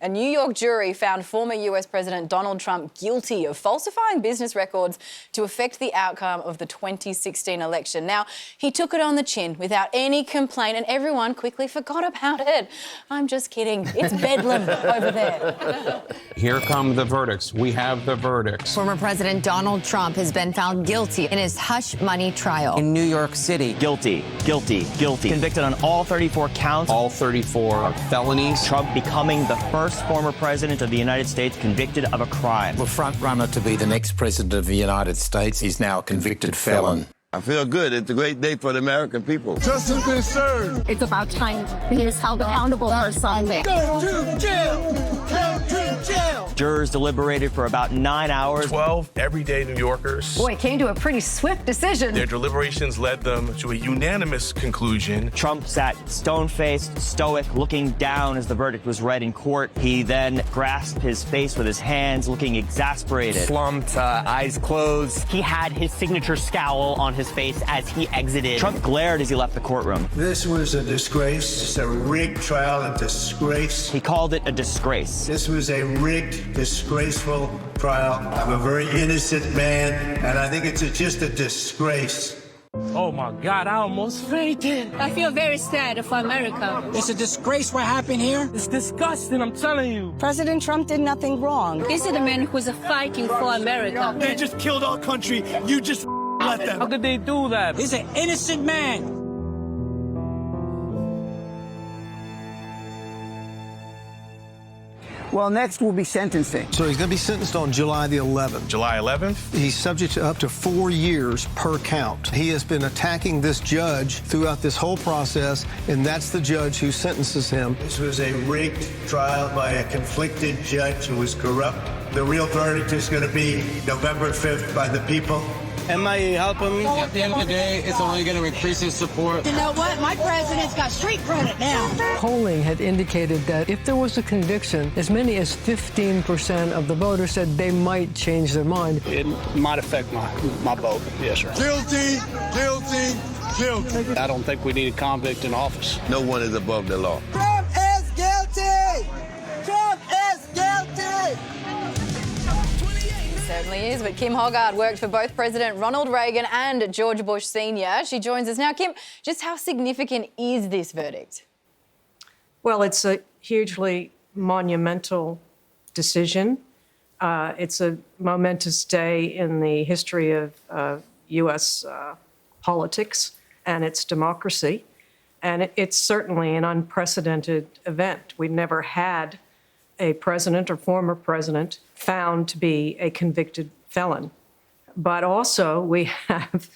A New York jury found former US President Donald Trump guilty of falsifying business records to affect the outcome of the 2016 election. Now, he took it on the chin without any complaint and everyone quickly forgot about it. I'm just kidding. It's bedlam over there. Here come the verdicts. We have the verdicts. Former President Donald Trump has been found guilty in his hush money trial. In New York City. Guilty, guilty, guilty. Convicted on all 34 counts. All 34 are felonies. Trump becoming the first former president of the United States convicted of a crime. The front runner to be the next president of the United States is now a convicted felon. I feel good. It's a great day for the American people. Justice been served. It's about time he is held accountable for something. Go to jail! Go to jail! Jurors deliberated for about 9 hours. 12 everyday New Yorkers. Boy, it came to a pretty swift decision. Their deliberations led them to a unanimous conclusion. Trump sat stone-faced, stoic, looking down as the verdict was read in court. He then grasped his face with his hands, looking exasperated. Slumped, eyes closed. He had his signature scowl on his face as he exited. Trump glared as he left the courtroom. This was a disgrace. It's a rigged trial, a disgrace. He called it a disgrace. This was a rigged, disgraceful trial. I'm a very innocent man, and I think it's just a disgrace. Oh my God, I almost fainted. I feel very sad for America. It's a disgrace what happened here. It's disgusting, I'm telling you. President Trump did nothing wrong. This is the man who's fighting for America. They just killed our country. You just let them. How could they do that? He's an innocent man. Well, next will be sentencing. So he's going to be sentenced on July the 11th. July 11th? He's subject to up to 4 years per count. He has been attacking this judge throughout this whole process, and that's the judge who sentences him. This was a rigged trial by a conflicted judge who was corrupt. The real verdict is going to be November 5th by the people. MIA help him. At the end of the day, it's only going to increase his support. You know what? My president's got street credit now. Polling had indicated that if there was a conviction, as many as 15% of the voters said they might change their mind. It might affect my vote. Yes, sir. Guilty, guilty, guilty. I don't think we need a convict in office. No one is above the law. Trump is guilty! Trump is guilty! Certainly is, but Kim Hoggard worked for both President Ronald Reagan and George Bush Sr. She joins us now. Kim, just how significant is this verdict? Well, it's a hugely monumental decision. It's a momentous day in the history of U.S. politics and its democracy. And it's certainly an unprecedented event. We've never had a president or former president found to be a convicted felon. But also we have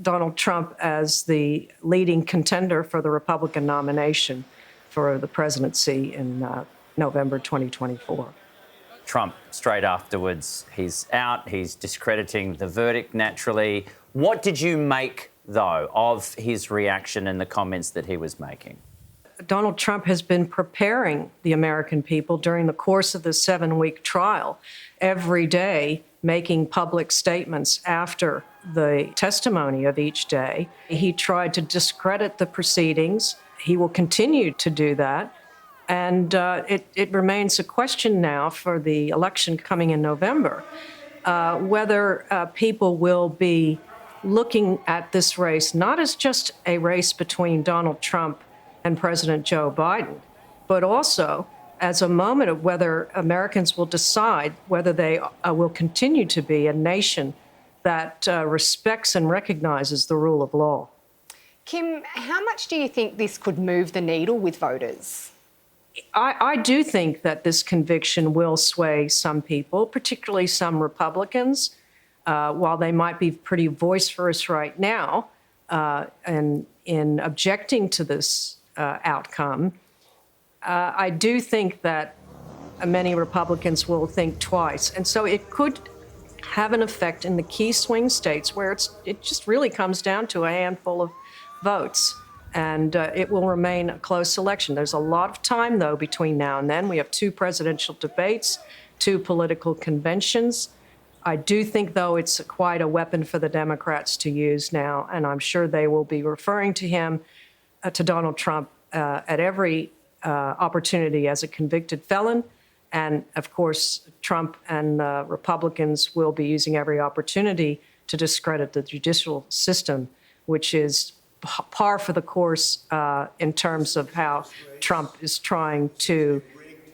Donald Trump as the leading contender for the Republican nomination for the presidency in November 2024. Trump, straight afterwards, he's out, he's discrediting the verdict naturally. What did you make, though, of his reaction and the comments that he was making? Donald Trump has been preparing the American people during the course of the 7-week trial, every day making public statements after the testimony of each day. He tried to discredit the proceedings. He will continue to do that. And it remains a question now for the election coming in November, whether people will be looking at this race not as just a race between Donald Trump and President Joe Biden, but also as a moment of whether Americans will decide whether they will continue to be a nation that respects and recognizes the rule of law. Kim, how much do you think this could move the needle with voters? I do think that this conviction will sway some people, particularly some Republicans, while they might be pretty vociferous right now in objecting to this outcome. I do think that many Republicans will think twice. And so it could have an effect in the key swing states where it just really comes down to a handful of votes. And it will remain a close election. There's a lot of time, though, between now and then. We have 2 presidential debates, 2 political conventions. I do think, though, it's quite a weapon for the Democrats to use now, and I'm sure they will be referring to him, to Donald Trump, at every opportunity as a convicted felon. And of course, Trump and Republicans will be using every opportunity to discredit the judicial system, which is par for the course in terms of how Trump is trying to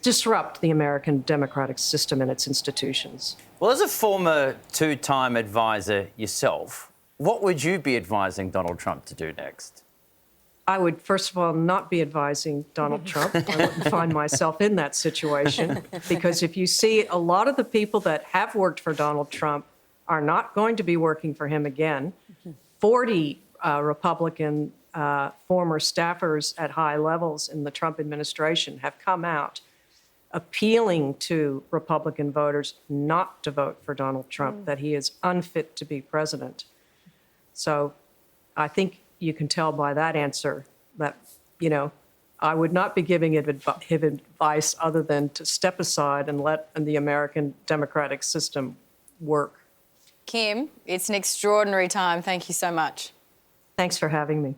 disrupt the American democratic system and its institutions. Well, as a former two-time advisor yourself, what would you be advising Donald Trump to do next? I would, first of all, not be advising Donald Trump. I wouldn't find myself in that situation, because if you see a lot of the people that have worked for Donald Trump are not going to be working for him again. 40 Republican former staffers at high levels in the Trump administration have come out appealing to Republican voters not to vote for Donald Trump, that he is unfit to be president. So I think you can tell by that answer that, you know, I would not be giving him advice other than to step aside and let the American democratic system work. Kim, it's an extraordinary time. Thank you so much. Thanks for having me.